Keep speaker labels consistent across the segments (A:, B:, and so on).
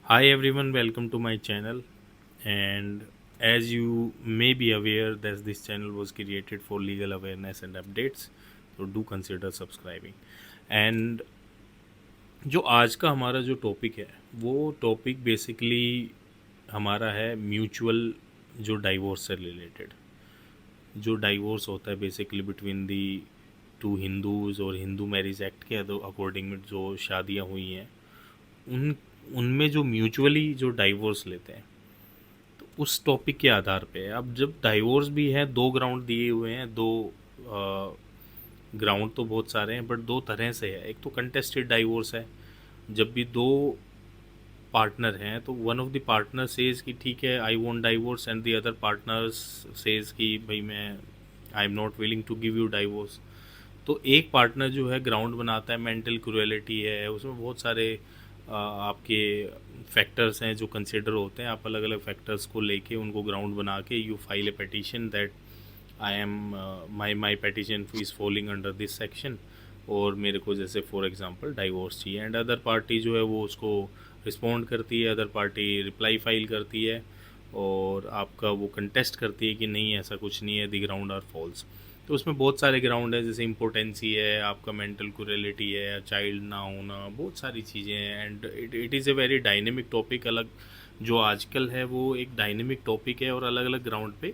A: Hi everyone, welcome to my channel. And as you may be aware, that this channel was created for legal awareness and updates, so do consider subscribing. And जो आज का हमारा जो topic है, वो topic basically हमारा है mutual जो डाइवोर्स से रिलेटेड। जो डाइवोर्स होता है basically between the two Hindus और हिंदू मैरिज एक्ट के अकॉर्डिंग में जो शादियाँ हुई हैं, उन उनमें जो म्यूचुअली जो डाइवोर्स लेते हैं, तो उस टॉपिक के आधार पे अब जब डाइवोर्स भी है, दो ग्राउंड दिए हुए हैं, दो ग्राउंड तो बहुत सारे हैं बट दो तरह से है। एक तो कंटेस्टेड डाइवोर्स है, जब भी दो पार्टनर हैं तो one of the partner says कि ठीक है I want divorce and the other partner says कि भाई मैं I am not willing to give you divorce. तो एक पार्टनर जो है ग्राउंड बनाता है, मेंटल क्रूएलिटी है, उसमें बहुत सारे आपके फैक्टर्स हैं जो कंसिडर होते हैं। आप अलग अलग फैक्टर्स को लेके उनको ग्राउंड बना के you file a petition that I am my petition is falling under this section, और मेरे को जैसे फॉर एग्जांपल डाइवोर्स चाहिए। एंड अदर पार्टी जो है वो उसको रिस्पॉन्ड करती है, अदर पार्टी रिप्लाई फाइल करती है और आपका वो कंटेस्ट करती है कि नहीं ऐसा कुछ नहीं है, दी ग्राउंड आर फॉल्स। तो उसमें बहुत सारे ग्राउंड है, जैसे इम्पोर्टेंसी है, आपका मेंटल क्यूरेलिटी है, चाइल्ड ना होना, बहुत सारी चीज़ें हैं। And it is a very dynamic topic. अलग जो आजकल है वो एक डायनेमिक टॉपिक है और अलग अलग ग्राउंड पे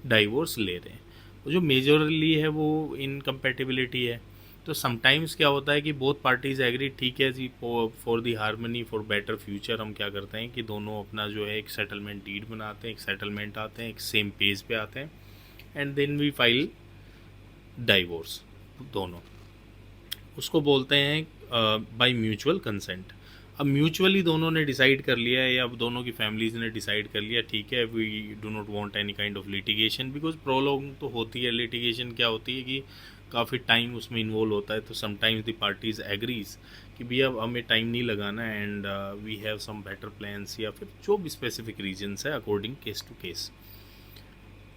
A: डाइवोर्स ले रहे हैं। तो जो मेजरली है वो इनकम्पेटिबिलिटी है। तो समटाइम्स क्या होता है कि बोथ पार्टीज एग्री, ठीक है जी, for the harmony for better future हम क्या करते हैं कि दोनों अपना जो है एक सेटलमेंट डीड बनाते हैं, एक सेटलमेंट आते हैं, एक सेम पेज पे आते हैं and then we file divorce. दोनों उसको बोलते हैं बाय म्यूचुअल कंसेंट। अब म्यूचुअली दोनों ने डिसाइड कर लिया है या अब दोनों की फैमिलीज ने डिसाइड कर लिया, ठीक है we do not want any kind of litigation, because prolong तो होती है। लिटिगेशन क्या होती है कि काफ़ी टाइम उसमें इन्वॉल्व होता है। तो समटाइम्स द पार्टीज एग्रीज कि भैया अब हमें टाइम नहीं लगाना and we have some better plans, या फिर जो भी स्पेसिफिक रीजन्स है अकॉर्डिंग केस टू केस।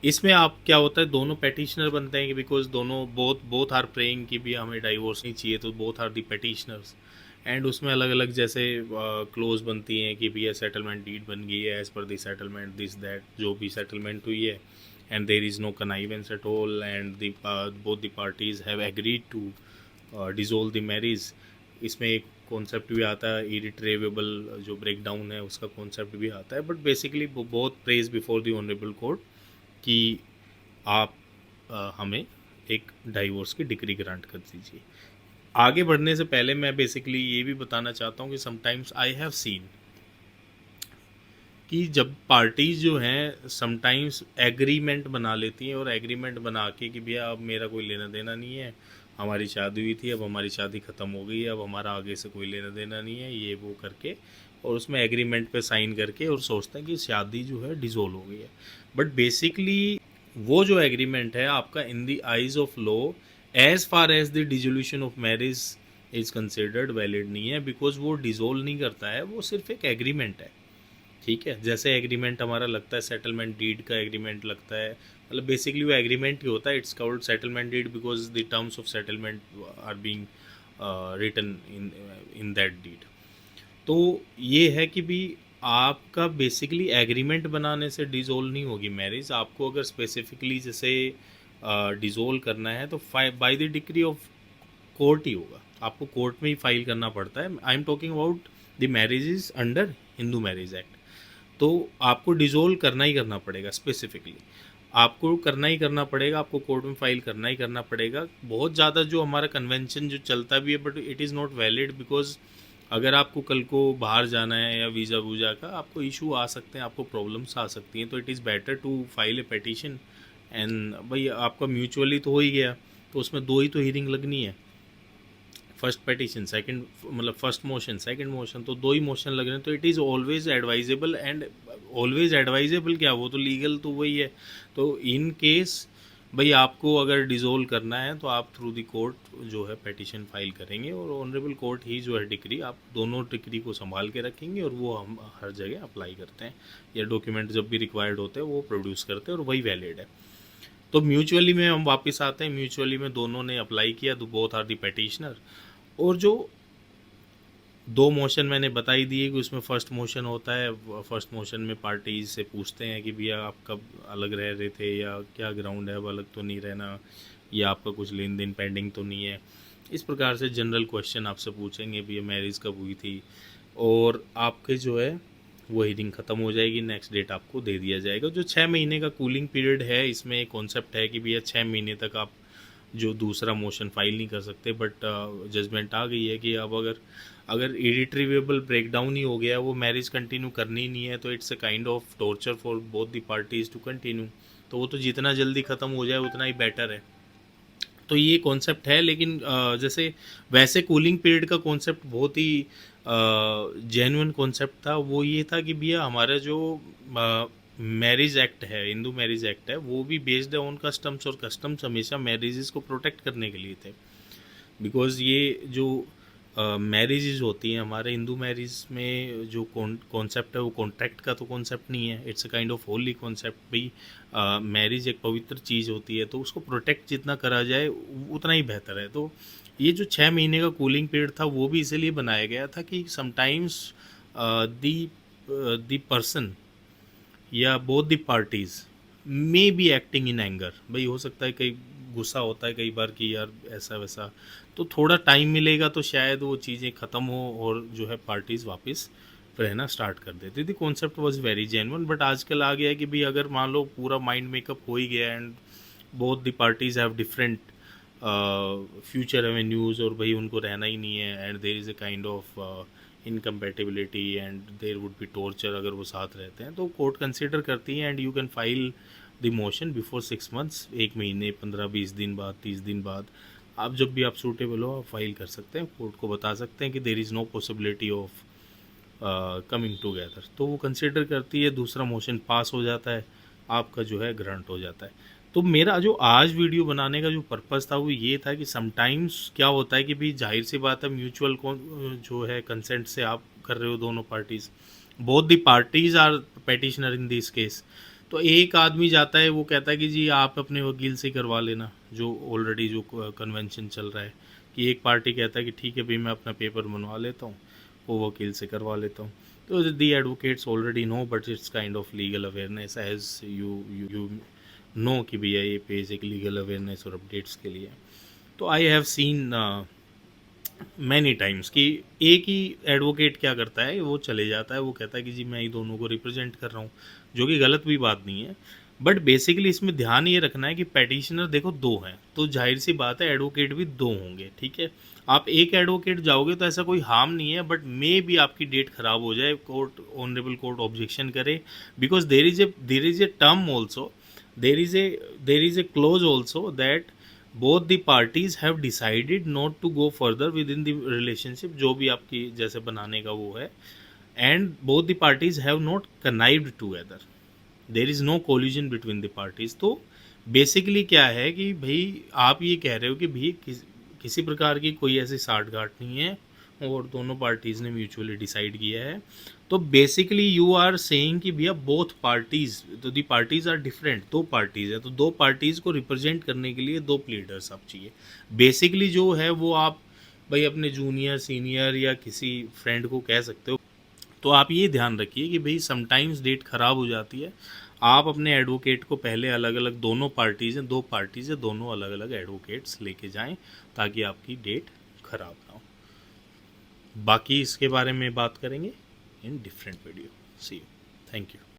A: इसमें आप क्या होता है, दोनों पेटिशनर बनते हैं कि बिकॉज दोनों बोथ बोथ आर प्रेइंग कि भी हमें डाइवोर्स नहीं चाहिए, तो both are the petitioners. And उसमें अलग अलग जैसे क्लोज बनती हैं कि भैया सेटलमेंट डीड बन गई है as per the settlement this that, जो भी सेटलमेंट हुई है, and there is no connivance at all and the both the parties have agreed to dissolve the marriage. इसमें एक कॉन्सेप्ट भी आता है इरिट्रेवेबल, जो ब्रेक डाउन है उसका कॉन्सेप्ट भी आता है। बट बेसिकली बहुत praise before the honourable court कि आप हमें एक डाइवोर्स की डिग्री ग्रांट कर दीजिए। आगे बढ़ने से पहले मैं बेसिकली ये भी बताना चाहता हूँ कि समटाइम्स आई हैव सीन कि जब पार्टीज जो हैं समटाइम्स एग्रीमेंट बना लेती हैं, और एग्रीमेंट बना के कि भैया अब मेरा कोई लेना देना नहीं है, हमारी शादी हुई थी, अब हमारी शादी ख़त्म हो गई है, अब हमारा आगे से कोई लेना देना नहीं है, ये वो करके, और उसमें एग्रीमेंट पे साइन करके और सोचते हैं कि शादी जो है डिसॉल्व हो गई है। बट बेसिकली वो जो एग्रीमेंट है आपका in the eyes of law, as far as the dissolution of marriage is considered valid नहीं है, बिकॉज वो डिसॉल्व नहीं करता है, वो सिर्फ एक एग्रीमेंट है। ठीक है, जैसे एग्रीमेंट हमारा लगता है, सेटलमेंट डीड का एग्रीमेंट लगता है, मतलब बेसिकली वो एग्रीमेंट ही होता है। It's called settlement deed because the terms of settlement are being written in that deed. तो ये है कि भी आपका बेसिकली एग्रीमेंट बनाने से डिसॉल्व नहीं होगी मैरिज। आपको अगर स्पेसिफिकली जैसे डिसॉल्व करना है तो by the decree of court ही होगा, आपको कोर्ट में ही फाइल करना पड़ता है। I am talking about the marriages under Hindu marriage act. तो आपको डिसॉल्व करना ही करना पड़ेगा, स्पेसिफिकली आपको करना ही करना पड़ेगा, आपको कोर्ट में फाइल करना ही करना पड़ेगा। बहुत ज़्यादा जो हमारा कन्वेंशन जो चलता भी है, but it is not valid, because अगर आपको कल को बाहर जाना है या वीज़ा वूज़ा का आपको इशू आ सकते हैं, आपको प्रॉब्लम्स आ सकती हैं, तो it is better to file a petition. And भाई आपका म्यूचुअली तो हो ही गया, तो उसमें दो ही तो हियरिंग लगनी है, फर्स्ट पिटीशन सेकंड, मतलब फर्स्ट मोशन सेकंड मोशन, तो दो ही मोशन लग रहे हैं। तो it is always advisable, and always advisable क्या, वो तो लीगल तो वही है। तो इन केस भाई आपको अगर डिसॉल्व करना है तो आप थ्रू द कोर्ट जो है पिटीशन फाइल करेंगे, और ऑनरेबल कोर्ट ही जो है डिक्री, आप दोनों डिक्री को संभाल के रखेंगे, और वो हम हर जगह अप्लाई करते हैं, या डॉक्यूमेंट जब भी रिक्वायर्ड होते हैं वो प्रोड्यूस करते हैं और वही वैलिड है। तो म्यूचुअली में हम वापस आते हैं, म्यूचुअली में दोनों ने अप्लाई किया, तो बोथ आर दी पिटिशनर। और जो दो मोशन मैंने बता ही दिए कि उसमें फर्स्ट मोशन होता है। फर्स्ट मोशन में पार्टीज से पूछते हैं कि भैया आप कब अलग रह रहे थे, या क्या ग्राउंड है, अब अलग तो नहीं रहना, या आपका कुछ लेन देन पेंडिंग तो नहीं है। इस प्रकार से जनरल क्वेश्चन आपसे पूछेंगे, भैया मैरिज कब हुई थी, और आपके जो है वो हियरिंग ख़त्म हो जाएगी, नेक्स्ट डेट आपको दे दिया जाएगा। जो 6 महीने का कूलिंग पीरियड है, इसमें एक कॉन्सेप्ट है कि भैया 6 महीने तक आप जो दूसरा मोशन फाइल नहीं कर सकते, बट जजमेंट आ गई है कि अब अगर इरिट्रीवेबल ब्रेकडाउन ही हो गया, वो मैरिज कंटिन्यू करनी ही नहीं है, तो it's a kind of torture for both the parties to continue. तो वो तो जितना जल्दी ख़त्म हो जाए उतना ही बेटर है। तो ये कॉन्सेप्ट है, लेकिन जैसे वैसे कूलिंग पीरियड का कॉन्सेप्ट बहुत ही जेन्युइन कॉन्सेप्ट था। वो ये था कि भैया हमारा जो मैरिज एक्ट है, हिंदू मैरिज एक्ट है, वो भी बेस्ड है ऑन कस्टम्स, और कस्टम्स हमेशा मैरिजेस को प्रोटेक्ट करने के लिए थे। बिकॉज ये जो मैरिजेज होती हैं हमारे हिंदू मैरिज में, जो कॉन्सेप्ट है वो कॉन्ट्रैक्ट का तो कॉन्सेप्ट नहीं है, it's a kind of Holi concept भी। मैरिज एक पवित्र चीज़ होती है, तो उसको प्रोटेक्ट जितना करा जाए उतना ही बेहतर है। तो ये जो 6 महीने का कूलिंग पीरियड था, वो भी इसीलिए बनाया गया था कि समटाइम्स दी पर्सन या both the parties may be acting in anger. भाई हो सकता है कई गुस्सा होता है कई बार कि यार ऐसा वैसा, तो थोड़ा टाइम मिलेगा तो शायद वो चीज़ें ख़त्म हो और जो है पार्टीज वापस रहना स्टार्ट कर देती थी। Concept was very genuine. But आजकल आ गया है कि भाई अगर मान लो पूरा माइंड मेकअप हो ही गया, and both the parties have different future avenues, और भाई उनको रहना ही नहीं है, and there is a kind of incompatibility and there would be torture अगर वो साथ रहते हैं, तो कोर्ट कंसिडर करती है and you can file the motion before 6 months. 1 महीने, 15-20 दिन बाद, 30 दिन बाद, आप जब भी आप सूटेबल हो आप फाइल कर सकते हैं, कोर्ट को बता सकते हैं कि there is no possibility of coming together, तो वो कंसिडर करती है, दूसरा मोशन पास हो जाता है, आपका जो है ग्रांट हो जाता है। तो मेरा जो आज वीडियो बनाने का जो पर्पस था वो ये था कि समटाइम्स क्या होता है कि भाई जाहिर सी बात है, म्यूचुअल जो है कंसेंट से आप कर रहे हो दोनों parties, both the parties are petitioner in this case. तो एक आदमी जाता है, वो कहता है कि जी आप अपने वकील से करवा लेना, जो ऑलरेडी जो कन्वेंशन चल रहा है, कि एक पार्टी कहता है कि ठीक है भाई मैं अपना पेपर बनवा लेता हूँ, वो वकील से करवा लेता हूँ। तो the advocates already know, but it's kind of legal awareness as you know कि भैया ये पेज एक लीगल अवेयरनेस और अपडेट्स के लिए। तो I have seen many times कि एक ही एडवोकेट क्या करता है, वो चले जाता है, वो कहता है कि जी मैं ही दोनों को रिप्रेजेंट कर रहा हूँ, जो कि गलत भी बात नहीं है। बट बेसिकली इसमें ध्यान ये रखना है कि पेटिशनर देखो दो हैं, तो जाहिर सी बात है एडवोकेट भी दो होंगे, ठीक है। आप एक एडवोकेट जाओगे तो ऐसा कोई हार्म नहीं है, बट मे भी आपकी डेट खराब हो जाए, कोर्ट ऑनरेबल कोर्ट ऑब्जेक्शन करे, because there is a term also, there is a clause also that both the parties have decided not to go further within the relationship, जो भी आपकी जैसे बनाने का वो है, and both the parties have not connived together, there is no collusion between the parties। तो basically क्या है कि भाई आप ये कह रहे हो कि भाई किसी प्रकार की कोई ऐसी साठगांठ नहीं है, और दोनों पार्टीज़ ने म्यूचुअली डिसाइड किया है। तो बेसिकली यू आर सेइंग कि भैया बोथ पार्टीज, तो दी पार्टीज आर डिफरेंट, दो पार्टीज है, तो दो पार्टीज को रिप्रेजेंट करने के लिए दो प्लीडर्स आप चाहिए। बेसिकली जो है वो आप भाई अपने जूनियर सीनियर या किसी फ्रेंड को कह सकते हो। तो आप ये ध्यान रखिए कि भाई समटाइम्स डेट ख़राब हो जाती है, आप अपने एडवोकेट को पहले अलग अलग, दोनों पार्टीज़ हैं, दो पार्टीज़ हैं, दोनों अलग अलग एडवोकेट्स लेके जाएं, ताकि आपकी डेट ख़राब ना हो। बाकी इसके बारे में बात करेंगे in different video. See you, thank you.